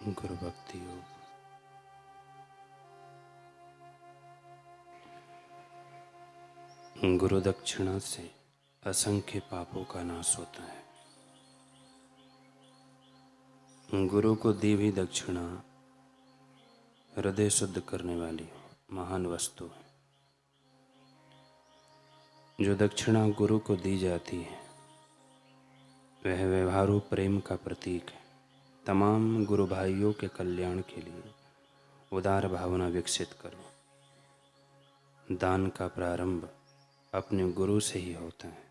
गुरु भक्ति योग। गुरु दक्षिणा से असंख्य पापों का नाश होता है। गुरु को दी हुई दक्षिणा हृदय शुद्ध करने वाली महान वस्तु है। जो दक्षिणा गुरु को दी जाती है वह व्यवहारू प्रेम का प्रतीक है। तमाम गुरु भाइयों के कल्याण के लिए उदार भावना विकसित करो। दान का प्रारंभ अपने गुरु से ही होता है।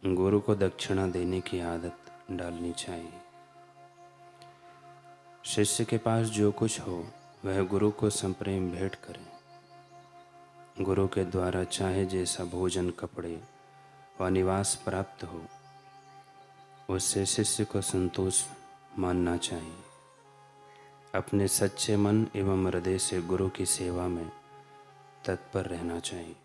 गुरु को दक्षिणा देने की आदत डालनी चाहिए। शिष्य के पास जो कुछ हो वह गुरु को संप्रेम भेंट करें। गुरु के द्वारा चाहे जैसा भोजन, कपड़े व निवास प्राप्त हो उससे शिष्य को संतोष मानना चाहिए। अपने सच्चे मन एवं हृदय से गुरु की सेवा में तत्पर रहना चाहिए।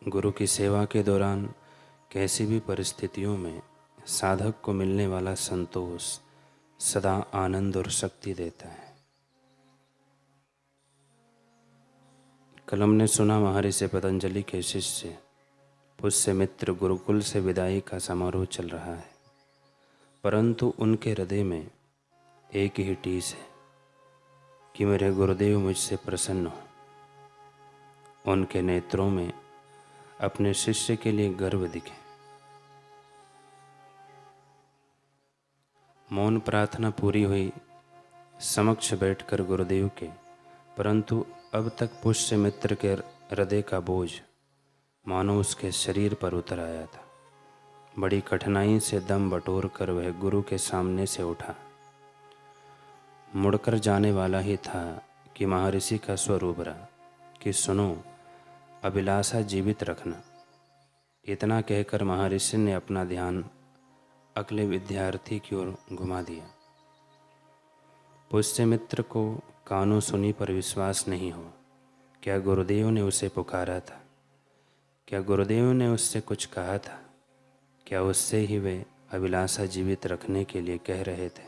गुरु की सेवा के दौरान कैसी भी परिस्थितियों में साधक को मिलने वाला संतोष सदा आनंद और शक्ति देता है। कल हमने सुना महर्षि पतंजलि के शिष्य पुष्यमित्र गुरुकुल से विदाई का समारोह चल रहा है, परंतु उनके हृदय में एक ही टीस है कि मेरे गुरुदेव मुझसे प्रसन्न हो। उनके नेत्रों में अपने शिष्य के लिए गर्व दिखे। मौन प्रार्थना पूरी हुई, समक्ष बैठकर गुरुदेव के, परंतु अब तक पुष्यमित्र के हृदय का बोझ मानो उसके शरीर पर उतर आया था। बड़ी कठिनाई से दम बटोर कर वह गुरु के सामने से उठा। मुड़कर जाने वाला ही था कि महर्षि का स्वर उभरा कि सुनो, अभिलाषा जीवित रखना। इतना कहकर महर्षि ने अपना ध्यान अगले विद्यार्थी की ओर घुमा दिया। पुष्यमित्र को कानों सुनी पर विश्वास नहीं हुआ। क्या गुरुदेव ने उसे पुकारा था? क्या गुरुदेव ने उससे कुछ कहा था? क्या उससे ही वे अभिलाषा जीवित रखने के लिए कह रहे थे?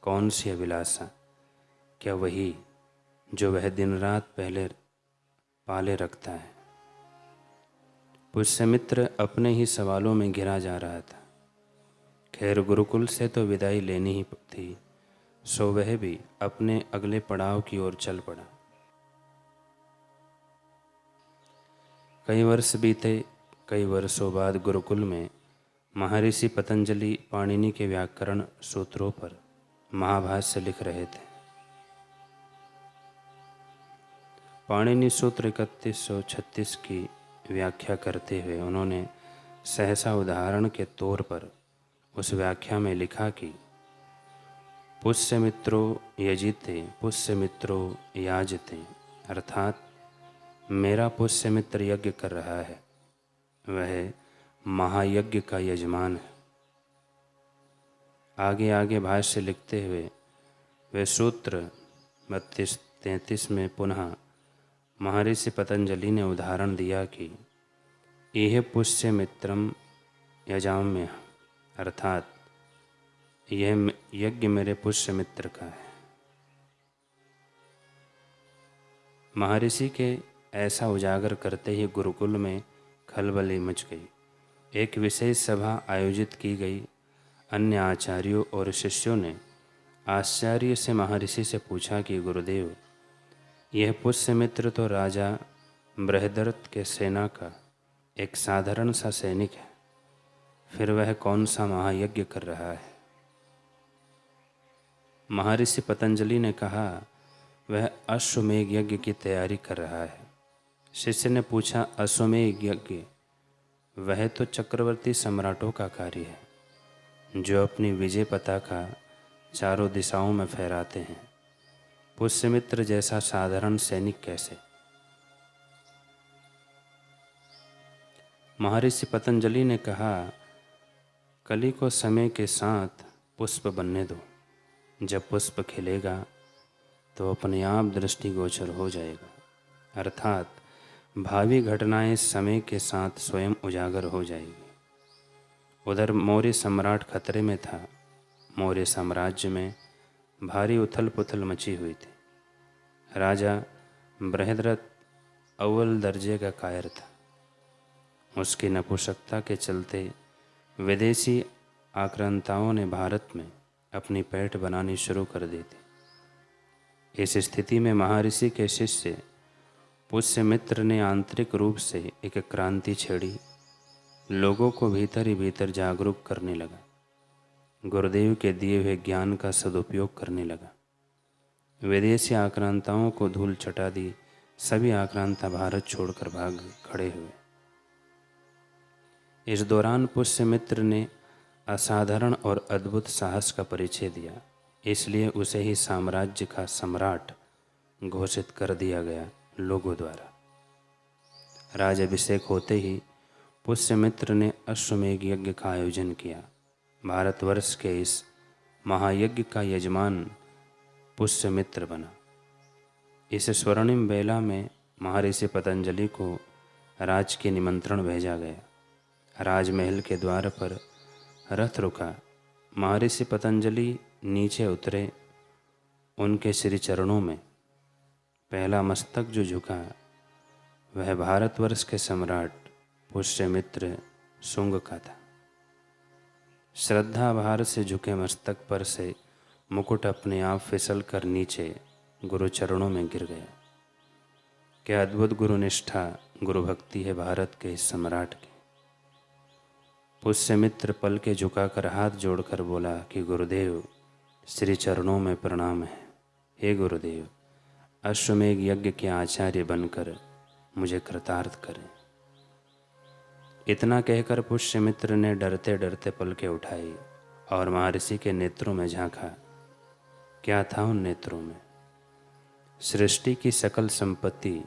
कौन सी अभिलाषा? क्या वही जो वह दिन रात पहले पाले रखता है? पुष्यमित्र अपने ही सवालों में घिरा जा रहा था। खैर, गुरुकुल से तो विदाई लेनी ही थी, सो वह भी अपने अगले पड़ाव की ओर चल पड़ा। कई वर्ष बीते। कई वर्षों बाद गुरुकुल में महर्षि पतंजलि पाणिनि के व्याकरण सूत्रों पर महाभाष्य लिख रहे थे। पाणिनि सूत्र 3136 की व्याख्या करते हुए उन्होंने सहसा उदाहरण के तौर पर उस व्याख्या में लिखा कि पुष्यमित्रो यजिते पुष्यमित्रो याजते, अर्थात मेरा पुष्यमित्र यज्ञ कर रहा है, वह महायज्ञ का यजमान है। आगे आगे भाष्य लिखते हुए वे सूत्र 32-33 में पुनः महर्षि पतंजलि ने उदाहरण दिया कि यह पुष्यमित्रम यजाम्य, अर्थात यह यज्ञ मेरे पुष्यमित्र का है। महर्षि के ऐसा उजागर करते ही गुरुकुल में खलबली मच गई। एक विशेष सभा आयोजित की गई। अन्य आचार्यों और शिष्यों ने आश्चर्य से महर्षि से पूछा कि गुरुदेव, यह पुष्यमित्र तो राजा बृहदरथ के सेना का एक साधारण सा सैनिक है, फिर वह कौन सा महायज्ञ कर रहा है? महर्षि पतंजलि ने कहा, वह अश्वमेघ यज्ञ की तैयारी कर रहा है। शिष्य ने पूछा, अश्वमेघ यज्ञ? वह तो चक्रवर्ती सम्राटों का कार्य है जो अपनी विजय पताका चारों दिशाओं में फहराते हैं। पुष्यमित्र जैसा साधारण सैनिक कैसे? महर्षि पतंजलि ने कहा, कली को समय के साथ पुष्प बनने दो। जब पुष्प खिलेगा तो अपने आप दृष्टिगोचर हो जाएगा, अर्थात भावी घटनाएं समय के साथ स्वयं उजागर हो जाएगी। उधर मौर्य सम्राट खतरे में था। मौर्य साम्राज्य में भारी उथल पुथल मची हुई थी। राजा बृहद्रथ अव्वल दर्जे का कायर था। उसकी नपुंसकता के चलते विदेशी आक्रांताओं ने भारत में अपनी पैठ बनानी शुरू कर दी थी। इस स्थिति में महर्षि के शिष्य पुष्यमित्र ने आंतरिक रूप से एक क्रांति छेड़ी। लोगों को भीतर ही भीतर जागरूक करने लगा। गुरुदेव के दिए हुए ज्ञान का सदुपयोग करने लगा। विदेशी आक्रांताओं को धूल चटा दी। सभी आक्रांता भारत छोड़कर भाग खड़े हुए। इस दौरान पुष्यमित्र ने असाधारण और अद्भुत साहस का परिचय दिया, इसलिए उसे ही साम्राज्य का सम्राट घोषित कर दिया गया लोगों द्वारा। राजाभिषेक होते ही पुष्यमित्र ने अश्वमेध यज्ञ का आयोजन किया। भारतवर्ष के इस महायज्ञ का यजमान पुष्यमित्र बना। इस स्वर्णिम बेला में महर्षि पतंजलि को राज के निमंत्रण भेजा गया। राजमहल के द्वार पर रथ रुका। महर्षि पतंजलि नीचे उतरे। उनके श्री चरणों में पहला मस्तक जो झुका वह भारतवर्ष के सम्राट पुष्यमित्र शुंग का था। श्रद्धा भार से झुके मस्तक पर से मुकुट अपने आप फिसल कर नीचे गुरु चरणों में गिर गया। क्या अद्भुत गुरु निष्ठा, गुरु भक्ति है भारत के इस सम्राट की। पुष्यमित्र पल के झुकाकर हाथ जोड़कर बोला कि गुरुदेव, श्री चरणों में प्रणाम है। हे गुरुदेव, अश्वमेध यज्ञ के आचार्य बनकर मुझे कृतार्थ करें। इतना कहकर पुष्यमित्र ने डरते डरते पलकें उठाई और महर्षि के नेत्रों में झांका। क्या था उन नेत्रों में? सृष्टि की सकल संपत्ति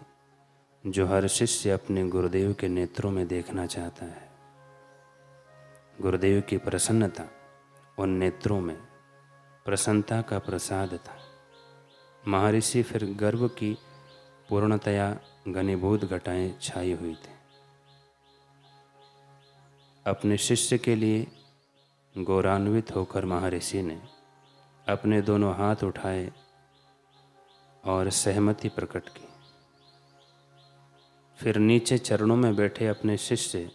जो हर शिष्य अपने गुरुदेव के नेत्रों में देखना चाहता है। गुरुदेव की प्रसन्नता उन नेत्रों में प्रसन्नता का प्रसाद था। महर्षि फिर गर्व की पूर्णतया घनीभूत घटाएं छाई हुई थी। अपने शिष्य के लिए गौरवान्वित होकर महर्षि ने अपने दोनों हाथ उठाए और सहमति प्रकट की। फिर नीचे चरणों में बैठे अपने शिष्य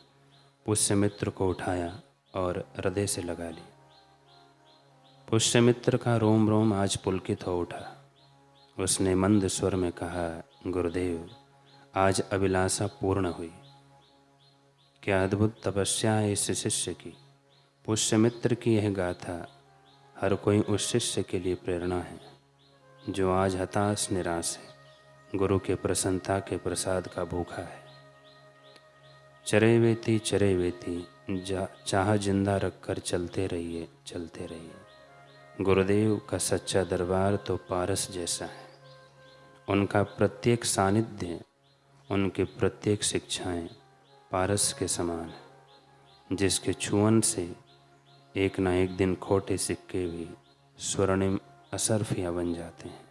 पुष्यमित्र को उठाया और हृदय से लगा लिया। पुष्यमित्र का रोम रोम आज पुलकित हो उठा। उसने मंद स्वर में कहा, गुरुदेव, आज अभिलाषा पूर्ण हुई। क्या अद्भुत तपस्या है इस शिष्य की। पुष्यमित्र की यह गाथा हर कोई उस शिष्य के लिए प्रेरणा है जो आज हताश निराश है, गुरु के प्रसन्नता के प्रसाद का भूखा है। चरे वेती चाह जिंदा रखकर चलते रहिए, चलते रहिए। गुरुदेव का सच्चा दरबार तो पारस जैसा है। उनका प्रत्येक सानिध्य, उनकी प्रत्येक शिक्षाएं पारस के समान है, जिसके छुअन से एक ना एक दिन खोटे सिक्के भी स्वर्णिम असरफियाँ बन जाते हैं।